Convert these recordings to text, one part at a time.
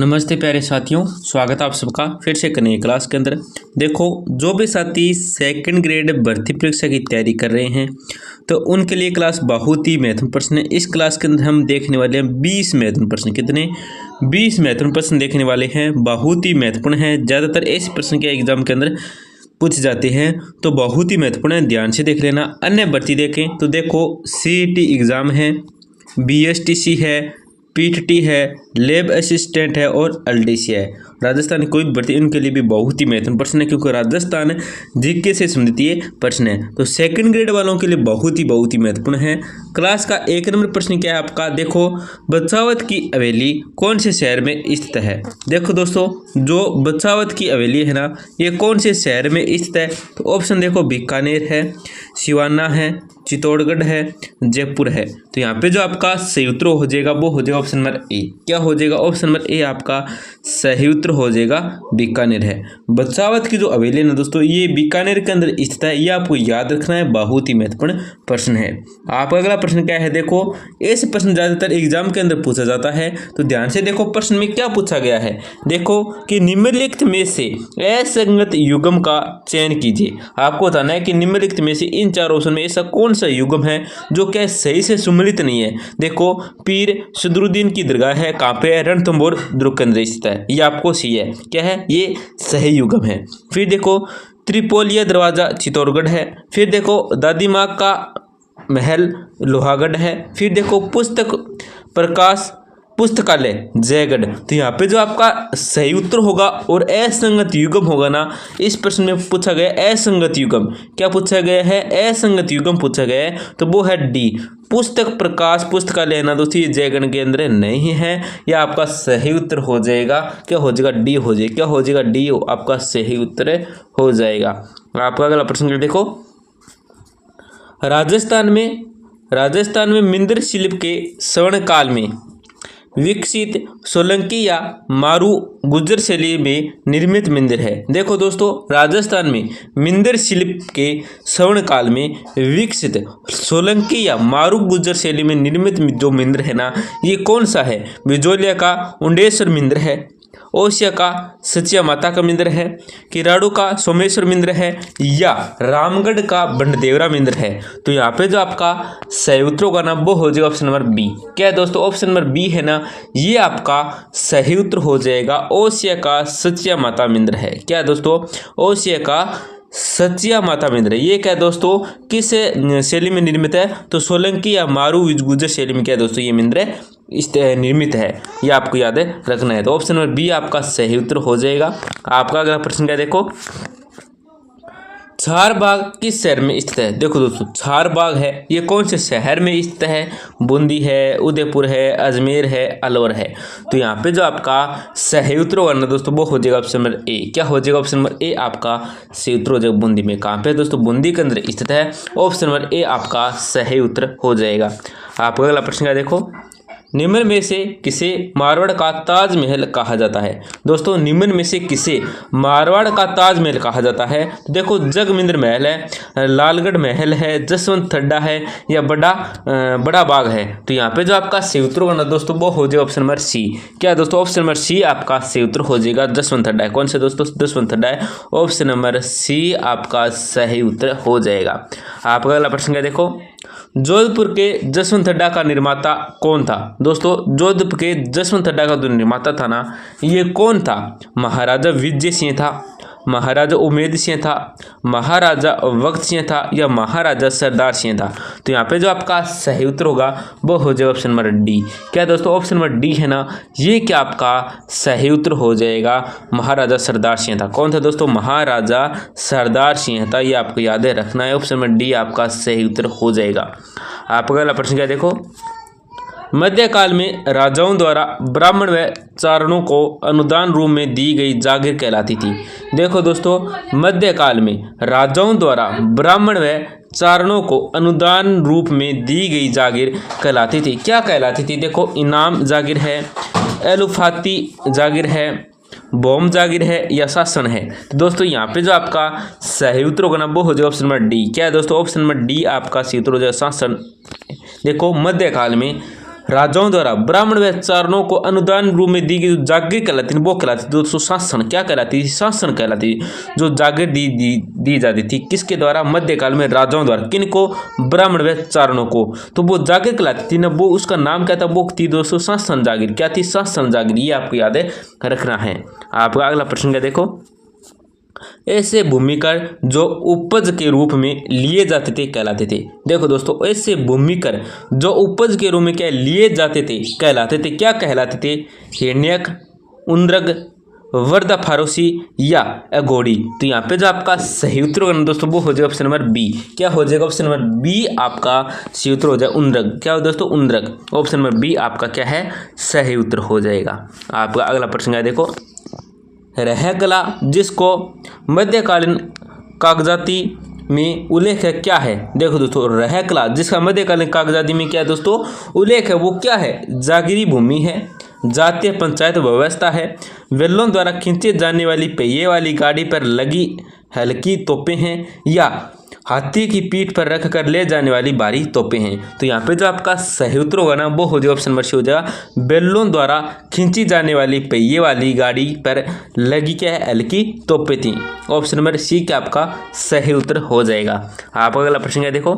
नमस्ते प्यारे साथियों, स्वागत है आप सबका फिर से एक नई क्लास के अंदर। देखो, जो भी साथी सेकंड ग्रेड भर्ती परीक्षा की तैयारी कर रहे हैं तो उनके लिए क्लास बहुत ही महत्वपूर्ण प्रश्न है। इस क्लास के अंदर हम देखने वाले हैं 20 महत्वपूर्ण प्रश्न। कितने? 20 महत्वपूर्ण प्रश्न देखने वाले हैं, बहुत ही महत्वपूर्ण है। ज़्यादातर ऐसे प्रश्न के एग्जाम के अंदर पूछ जाते हैं तो बहुत ही महत्वपूर्ण है, ध्यान से देख लेना। अन्य भर्ती देखें तो देखो, CET एग्ज़ाम है, BSTC है, PTT है, लैब असिस्टेंट है और LDC है। राजस्थान की कोई भर्ती इनके लिए भी बहुत ही महत्वपूर्ण प्रश्न है, क्योंकि राजस्थान जीके से संबंधित ये प्रश्न है। तो सेकंड ग्रेड वालों के लिए बहुत ही महत्वपूर्ण है। क्लास का 1 नंबर प्रश्न क्या है आपका? देखो, बचावत की हवेली कौन से शहर में स्थित है? देखो दोस्तों, जो बचावत की हवेली है ना, ये कौन से शहर में स्थित है? तो ऑप्शन देखो, बीकानेर है, सिवाना है, चित्तौड़गढ़ है, जयपुर है। तो यहाँ पे जो आपका सही उत्तर हो जाएगा वो हो जाएगा ऑप्शन नंबर ए। क्या हो जाएगा? ऑप्शन नंबर ए आपका सही उत्तर हो जाएगा, बीकानेर है। बचावत की जो हवेली है ना दोस्तों, ये बीकानेर के अंदर स्थित है। ये आपको याद रखना है, बहुत ही महत्वपूर्ण प्रश्न है। आपका अगला प्रश्न क्या है? देखो, ऐसे प्रश्न ज्यादातर एग्जाम के अंदर पूछा जाता है, तो ध्यान से देखो प्रश्न में क्या पूछा गया है। देखो कि निम्नलिखित में से असंगत युग्म का चयन कीजिए। आपको बताना है कि निम्नलिखित में से इन 4 ऑप्शन में ऐसा कौन सा युग्म है जो क्या सही से सम्मिलित नहीं है। देखो, पीर सदरुद्दीन की दरगाह है, कहाँ पे है? रणथंभौर दुर्ग के अंदर स्थित है। ये आपको सी है, क्या है? ये सही युग्म है। फिर देखो, त्रिपोलिया दरवाजा चित्तौड़गढ़ है। फिर देखो, दादी माँ का महल लोहागढ़ है। फिर देखो, पुस्तक प्रकाश पुस्तकालय जयगढ़। तो यहाँ पे जो आपका सही उत्तर होगा और असंगत युग्म होगा ना, इस प्रश्न में पूछा गया असंगत युग्म। क्या पूछा गया है? असंगत युग्म पूछा गया है, तो वो है डी, पुस्तक प्रकाश पुस्तकालय ना दोस्तों, ये जयगढ़ के अंदर नहीं है। यह आपका सही उत्तर हो जाएगा। क्या हो जाएगा? डी हो जाएगा। क्या हो जाएगा? डी आपका सही उत्तर हो जाएगा। आपका अगला प्रश्न देखो, राजस्थान में मिंदर शिल्प के स्वर्ण काल में विकसित सोलंकी या मारू गुर्जर शैली में निर्मित मंदिर है। देखो दोस्तों, राजस्थान में मिंदर शिल्प के स्वर्ण काल में विकसित सोलंकी या मारू गुर्जर शैली में निर्मित जो मंदिर है ना, ये कौन सा है? बिजोलिया का उंडेश्वर मंदिर है, ओसिया का सचिया माता का मंदिर है, किराड़ू का सोमेश्वर मंदिर है, या रामगढ़ का बंडदेवरा मंदिर है। तो यहाँ पे जो आपका सही उत्तर होगा ना, वो हो जाएगा ऑप्शन नंबर बी। क्या है दोस्तों? ऑप्शन नंबर बी है ना, ये आपका सही उत्तर हो जाएगा। ओसिया का सचिया माता मंदिर है। क्या है दोस्तों? ओसिया का सचिया माता मंदिर है। ये क्या है दोस्तों? किस शैली में निर्मित है? तो सोलंकी या मारू गुर्जर शैली में क्या है दोस्तों, ये मंदिर इस निर्मित है। ये आपको याद रखना है। तो ऑप्शन नंबर बी आपका सही उत्तर हो जाएगा। आपका अगला प्रश्न क्या? देखो, चारबाग किस शहर में स्थित है? देखो दोस्तों, चारबाग है, ये कौन से शहर में स्थित है? बूंदी है, उदयपुर है, अजमेर है, अलवर है। तो यहाँ पे जो आपका सही उत्तर होगा ना दोस्तों, वो हो जाएगा ऑप्शन नंबर ए। क्या हो जाएगा? ऑप्शन नंबर ए आपका सही उत्तर हो जाएगा। बूंदी में कहाँ पे दोस्तों? बूंदी के अंदर स्थित है। ऑप्शन नंबर ए आपका सही उत्तर हो जाएगा। आपका अगला प्रश्न क्या? देखो, निम्न में से किसे मारवाड़ का ताजमहल कहा जाता है? दोस्तों, निम्न में से किसे मारवाड़ का ताजमहल कहा जाता है? तो देखो, जगमंदिर महल है, लालगढ़ महल है, जसवंत थड्डा है, या बड़ा बाग है। तो यहाँ पे जो आपका सही उत्तर होगा ना दोस्तों, वो हो जाएगा ऑप्शन नंबर सी। क्या दोस्तों? ऑप्शन नंबर सी आपका सही उत्तर हो जाएगा। जसवंत थड्डा है। कौन से दोस्तों? जसवंत थड्डा है। ऑप्शन नंबर सी आपका सही उत्तर हो जाएगा। आपका अगला प्रश्न क्या? देखो, जोधपुर के जसवंत थड्डा का निर्माता कौन था? दोस्तों, जोधपुर के जसवंत थड्डा का जो निर्माता था ना, ये कौन था? महाराजा विजय सिंह था, महाराजा उमेद सिंह था, महाराजा वक्त सिंह था, या महाराजा सरदार सिंह था। तो यहाँ पे जो आपका सही उत्तर होगा वो हो जाएगा ऑप्शन नंबर डी। क्या दोस्तों? ऑप्शन नंबर डी है ना, ये क्या आपका सही उत्तर हो जाएगा? महाराजा सरदार सिंह था। कौन था दोस्तों? महाराजा सरदार सिंह था। ये आपको याद रखना है। ऑप्शन नंबर डी आपका सही उत्तर हो जाएगा। आपका अगला प्रश्न क्या? देखो, मध्यकाल में राजाओं द्वारा ब्राह्मण व चारणों को अनुदान रूप में दी गई जागीर कहलाती थी। देखो दोस्तों, मध्यकाल में राजाओं द्वारा ब्राह्मण व चारणों को अनुदान रूप में दी गई जागीर कहलाती थी। क्या कहलाती थी? देखो, इनाम जागीर है, एलुफाती जागीर है, बोम जागीर है, या शासन है। तो दोस्तों, यहाँ पे जो आपका सही उत्तर होगा ना, वो हो जाएगा ऑप्शन नंबर डी। क्या है दोस्तों? ऑप्शन नंबर डी आपका सही उत्तर हो जाएगा, शासन। देखो, मध्यकाल में राजाओं द्वारा ब्राह्मण व चारणों को अनुदान रूप में दी गई जो जागीर कहलाती थी वो कहलाती थी दोस्तों शासन। क्या कहलाती थी? शासन कहलाती थी। जो जागीर दी जाती थी किसके द्वारा? मध्यकाल में राजाओं द्वारा। किन को? ब्राह्मण व चारणों को। तो वो जागीर कहलाती थी ना, वो उसका नाम क्या था? वो थी दोस्तों शासन जागीर। क्या थी? शासन जागीर। ये आपको याद रखना है। आपका अगला प्रश्न क्या देखो, ऐसे भूमिकर जो उपज के रूप में लिए जाते थे कहलाते थे। देखो दोस्तों, ऐसे भूमिकर जो उपज के रूप में क्या लिए जाते थे कहलाते थे। क्या कहलाते थे? हिरण्यक, उंद्रग, वर्धा फारोसी या अघोड़ी। तो यहाँ पे जो आपका सही उत्तर होगा दोस्तों वो हो जाएगा ऑप्शन नंबर बी। क्या हो जाएगा? ऑप्शन नंबर बी आपका सही उत्तर हो जाएगा उंद्रग। क्या हो दोस्तों? उंद्रग। ऑप्शन नंबर बी आपका क्या है? सही उत्तर हो जाएगा। आपका अगला प्रश्न है देखो, रहगला जिसको मध्यकालीन कागजाती में उल्लेख है क्या है? देखो दोस्तों, रहगला जिसका मध्यकालीन कागजाती में क्या है दोस्तों उल्लेख है वो क्या है? जागीरी भूमि है, जातीय पंचायत व्यवस्था है, वेल्लों द्वारा खींचे जाने वाली पहिए वाली गाड़ी पर लगी हल्की तोपें हैं, या हाथी की पीठ पर रख कर ले जाने वाली भारी तोपें हैं। तो यहाँ पे जो आपका सही उत्तर होगा ना वो हो जाएगा ऑप्शन नंबर सी हो जाएगा, बैलों द्वारा खींची जाने वाली पहिए वाली गाड़ी पर लगी क्या है? हल्की तोपें थी। ऑप्शन नंबर सी का आपका सही उत्तर हो जाएगा। आपका अगला प्रश्न है देखो,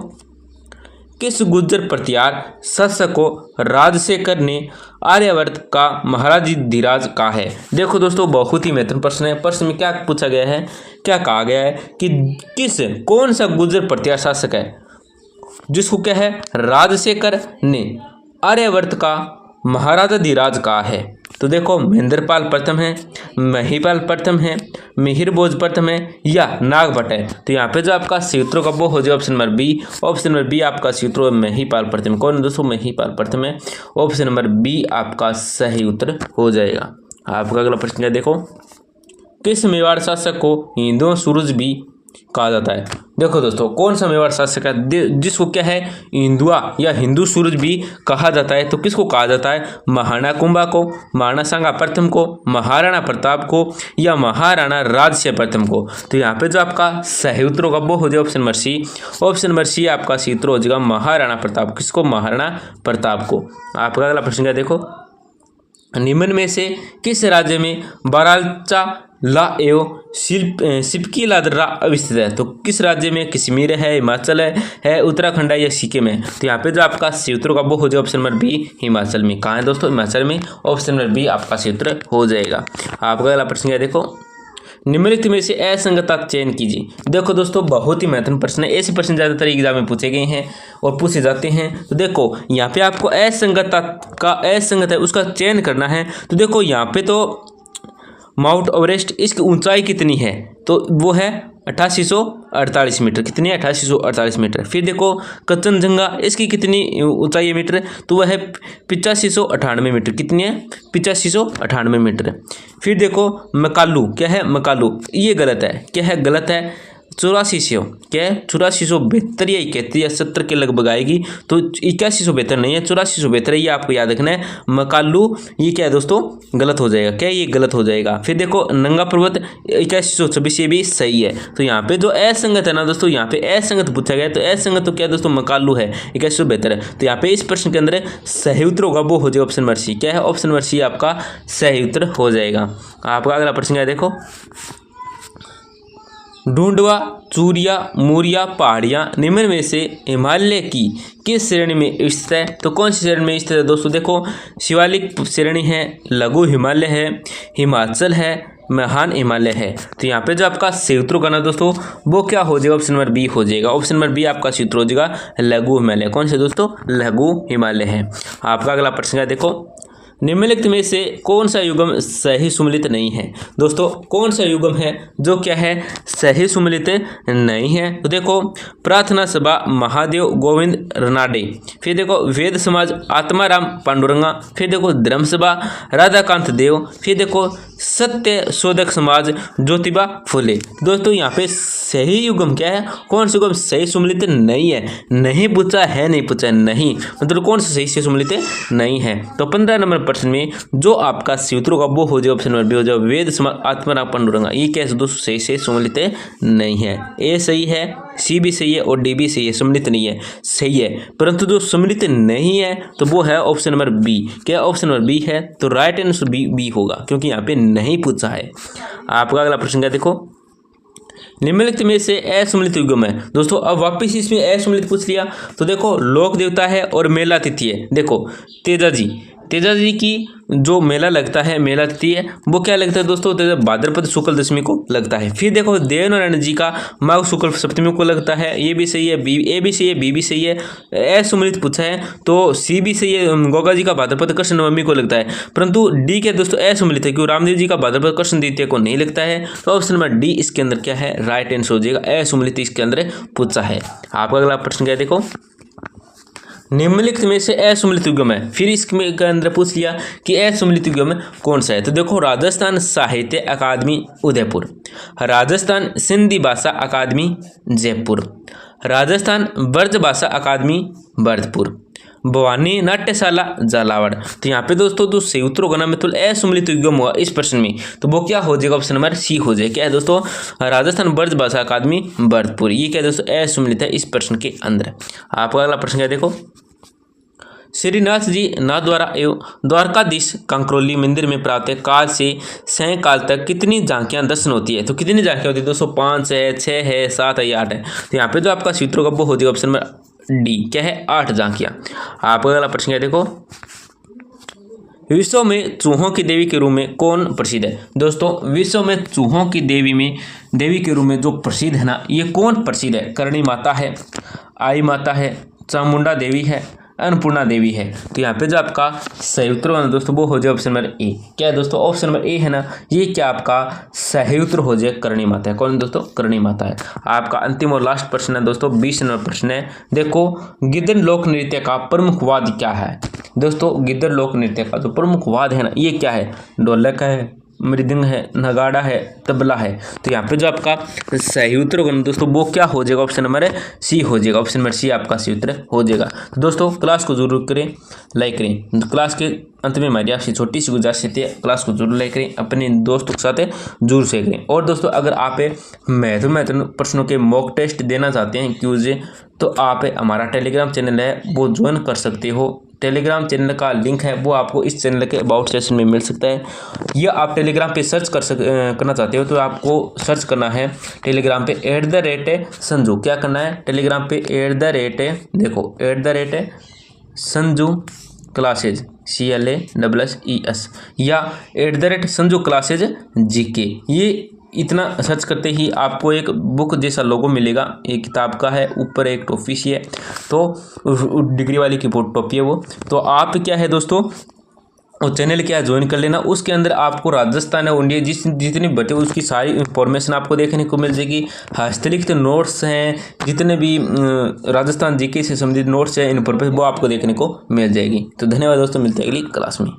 किस गुर्जर प्रतिहार शासक को राजशेखर ने आर्यावर्त का महाराजाधिराज कहा है? देखो दोस्तों, बहुत ही महत्वपूर्ण प्रश्न है। प्रश्न में क्या पूछा गया है, क्या कहा गया है कि कौन सा गुर्जर प्रतिहार शासक है जिसको क्या है राजशेखर ने आर्यावर्त का महाराजाधिराज कहा है? तो देखो, महेंद्रपाल प्रथम है, महिपाल प्रथम है, मिहिरभोज प्रथम है या नागभट्ट है। तो यहाँ पे जो आपका सही उत्तर होगा वो हो जाएगा option number B. Option number B आपका सही उत्तर महिपाल प्रथम। कौन दोस्तों? महिपाल प्रथम है। ऑप्शन नंबर बी आपका सही उत्तर हो जाएगा। आपका अगला प्रश्न है देखो, किस मेवाड़ शासक को हिंदुओं सूरज भी कहा जाता है? देखो दोस्तों, कौन सा मेवाड़ शासक है जिसको क्या है हिंदुआ या हिंदू सूरज भी कहा जाता है? तो किसको कहा जाता है? महाराणा कुंभा को, महाराणा सांगा प्रथम को, महाराणा प्रताप को या महाराणा राजसिंह प्रथम को। तो यहाँ पे जो आपका सही उत्तर होगा वो हो जाएगा option number C. Option number C आपका सही उत्तर हो जाएगा महाराणा प्रताप। किसको? महाराणा प्रताप को। आपका अगला प्रश्न क्या देखो, निम्न में से किस राज्य में बारालचा ला एवं सिपकी लादरा अवस्थित है? तो किस राज्य में? कश्मीर है, हिमाचल है, उत्तराखंड है या सिक्किम है? तो यहाँ पे जो आपका सही उत्तर होगा वो हो जाएगा ऑप्शन नंबर बी, हिमाचल में। कहाँ है दोस्तों? हिमाचल में। ऑप्शन नंबर बी आपका सही उत्तर हो जाएगा। आपका अगला प्रश्न क्या देखो, निम्नलिखित में से असंगतता चयन कीजिए। देखो दोस्तों, बहुत ही महत्वपूर्ण प्रश्न है। ऐसे प्रश्न ज़्यादातर एग्जाम में पूछे गए हैं और पूछे जाते हैं। तो देखो, यहाँ पे आपको असंगत है उसका चयन करना है। तो देखो, यहाँ पे तो माउंट एवरेस्ट इसकी ऊंचाई कितनी है? तो वो है 8848 मीटर। कितनी है? 8848 मीटर। फिर देखो, कंचनजंगा इसकी कितनी ऊंचाई है मीटर? तो वह है 8598 मीटर। कितनी है? 8598 मीटर। फिर देखो, मकालू क्या है? मकालू ये गलत है। क्या है? गलत है। 8400 क्या है? 8472 या 71 या 70 के लगभग आएगी। तो 8172 नहीं है, 8472 है। ये आपको याद रखना है। मकालू ये क्या है दोस्तों? गलत हो जाएगा। क्या? ये गलत हो जाएगा। फिर देखो, नंगा पर्वत 8126 ये भी सही है। तो यहाँ पे जो असंगत है ना दोस्तों, यहाँ पे असंगत पूछा गया है। तो असंगत तो क्या दोस्तों? मकालू है, 8172 है। तो यहाँ पे इस प्रश्न के अंदर सही उत्तर होगा वो हो जाएगा ऑप्शन नंबर सी। क्या है? ऑप्शन नंबर सी आपका सही उत्तर हो जाएगा। आपका अगला प्रश्न क्या देखो, ढूंढवा, चूरिया, मूरिया पहाड़ियाँ निम्न में से हिमालय की किस श्रेणी में स्थित है? तो कौन सी श्रेणी में स्थित है दोस्तों? देखो, शिवालिक श्रेणी है, लघु हिमालय है, हिमाचल है, महान हिमालय है। तो यहाँ पे जो आपका सही उत्तर होगा ना दोस्तों वो क्या हो जाएगा? ऑप्शन नंबर बी हो जाएगा। ऑप्शन नंबर बी आपका सही उत्तर हो जाएगा लघु हिमालय। कौन से दोस्तों? लघु हिमालय है। आपका अगला प्रश्न है देखो, निम्नलिखित में से कौन सा युगम सही सुमेलित नहीं है? दोस्तों, कौन सा युगम है जो क्या है सही सुमेलित नहीं है? तो देखो, प्रार्थना सभा महादेव गोविंद रनाडे। फिर देखो, वेद समाज आत्माराम पांडुरंगा। फिर देखो, धर्म सभा राधाकांत देव। फिर देखो, सत्य शोधक समाज ज्योतिबा फुले। दोस्तों, यहाँ पे सही युगम क्या है? कौन सा युगम सही सुमेलित नहीं है? नहीं पूछा है, नहीं पूछा है, नहीं मतलब कौन सा सही से सुमेलित नहीं है। तो 15 नंबर प्रश्न में जो आपका सही उत्तर होगा वो हो जाए ऑप्शन नंबर बी हो जाए वेद समाज आत्माराम पांडुरंगा। ये कैसे दोस्तों सही से सुमेलित नहीं है। ए सही है, सी भी सही है और डी भी सही है, सम्मिलित नहीं है, सही है। परंतु जो सम्मिलित नहीं है तो वो है ऑप्शन नंबर बी। क्या ऑप्शन नंबर बी है? तो राइट आंसर बी होगा, क्योंकि यहाँ पे नहीं पूछा है। आपका अगला प्रश्न क्या देखो, निम्नलिखित में से असम्मिलित युग्म है। दोस्तों अब वापिस इसमें असम्मिलित पूछ लिया, तो देखो लोक देवता है और मेला तिथि है। देखो तेजा जी की जो मेला लगता है, मेला तिथि है, वो क्या लगता है दोस्तों? भाद्रपद शुक्ल दशमी को लगता है। फिर देखो देवनारायण जी का माघ शुक्ल सप्तमी को लगता है, ये भी सही है, ए भी सही है, बी भी सही है। असम्मिलित पूछा है तो सी भी सही है, गोगा जी का भाद्रपद कृष्ण नवमी को लगता है। परंतु डी क्या दोस्तों? असम्मिलित है, क्योंकि रामदेव जी का भाद्रपद कृष्ण द्वितीया को नहीं लगता है। तो ऑप्शन नंबर डी इसके अंदर क्या है? राइट आंसर हो जाएगा। असम्मिलित इसके अंदर पूछा है। आपका अगला प्रश्न क्या देखो, निम्नलिखित में से असम्मिलित युग्म है। फिर इसमें के अंदर पूछ लिया कि असम्मिलित युग्म कौन सा है। तो देखो राजस्थान साहित्य अकादमी उदयपुर, राजस्थान सिंधी भाषा अकादमी जयपुर, राजस्थान ब्रज भाषा अकादमी भरतपुर, भवानी नाट्यशाला झालावाड़। तो यहाँ पे दोस्तों जो सही उत्तर होगा ना, मतलब असम्मिलित युग्म होगा इस प्रश्न में, तो वो क्या हो जाएगा? ऑप्शन नंबर सी हो जाएगा। क्या है दोस्तों? राजस्थान ब्रज भाषा अकादमी भरतपुर। ये क्या है दोस्तों? असम्मिलित है इस प्रश्न के अंदर। आपका अगला प्रश्न क्या देखो, श्रीनाथ जी नाथद्वारा एवं द्वारकाधीश कंकरौली मंदिर में प्रातः काल से सायंकाल तक कितनी झांकियां दर्शन होती है? तो कितनी झांकियां होती है दोस्तों? 5 है, 6 है, 7 है या 8 है। तो यहाँ पे जो आपका सूत्र होगा वो हो जाएगा ऑप्शन नंबर डी। क्या है? 8 झांकियां। आपका अगला प्रश्न क्या देखो, विश्व में चूहों की देवी के रूप में कौन प्रसिद्ध है? दोस्तों विश्व में चूहों की देवी के रूप में जो प्रसिद्ध है ना, ये कौन प्रसिद्ध है? करणी माता है, आई माता है, चामुंडा देवी है, अन्नपूर्णा देवी है। तो यहाँ पे जो आपका सही उत्तर होगा दोस्तों वो हो जाए ऑप्शन नंबर ए। क्या है दोस्तों? ऑप्शन नंबर ए है ना, ये क्या आपका सही उत्तर हो जाए? करणी माता है। कौन दोस्तों? करणी माता है। आपका अंतिम और लास्ट प्रश्न है दोस्तों, 20 नंबर प्रश्न है। देखो गिद्धन लोक नृत्य का प्रमुख वाद्य क्या है? दोस्तों गिद्धन लोक नृत्य का जो प्रमुख वाद्य है ना, ये क्या है? ढोलक है, मृदंग है, नगाड़ा है, तबला है। तो यहाँ पे जो आपका सही उत्तर होगा ना दोस्तों वो क्या हो जाएगा? ऑप्शन नंबर सी हो जाएगा। ऑप्शन नंबर सी आपका सही उत्तर हो जाएगा। तो दोस्तों क्लास को जरूर करें, लाइक करें। क्लास के अंत में हमारी आपसे छोटी सी गुजारिश है, क्लास को जरूर लाइक करें, अपने दोस्तों के साथ जरूर शेयर करें। और दोस्तों अगर आप महत्वपूर्ण प्रश्नों के मॉक टेस्ट देना चाहते हैं क्यूज, तो आप हमारा टेलीग्राम चैनल है वो ज्वाइन कर सकते हो। टेलीग्राम चैनल का लिंक है वो आपको इस चैनल के अबाउट सेक्शन में मिल सकता है, या आप टेलीग्राम पे सर्च करना चाहते हो तो आपको सर्च करना है टेलीग्राम पे @संजू। क्या करना है? टेलीग्राम पे देखो संजू क्लासेज CLASSES या @संजू क्लासेज GK। ये इतना सर्च करते ही आपको एक बुक जैसा लोगो मिलेगा, एक किताब का है, ऊपर एक टॉफी सी है, तो डिग्री वाली की टॉफी है वो। तो आप क्या है दोस्तों वो चैनल क्या ज्वाइन कर लेना। उसके अंदर आपको राजस्थान है इंडिया जितनी बटे उसकी सारी इंफॉर्मेशन आपको देखने को मिल जाएगी। हस्तलिखित नोट्स हैं, जितने भी राजस्थान GK से संबंधित नोट्स हैं, इंफॉर्मेशन वो आपको देखने को मिल जाएगी। तो धन्यवाद दोस्तों, मिलते हैं अगली क्लास में।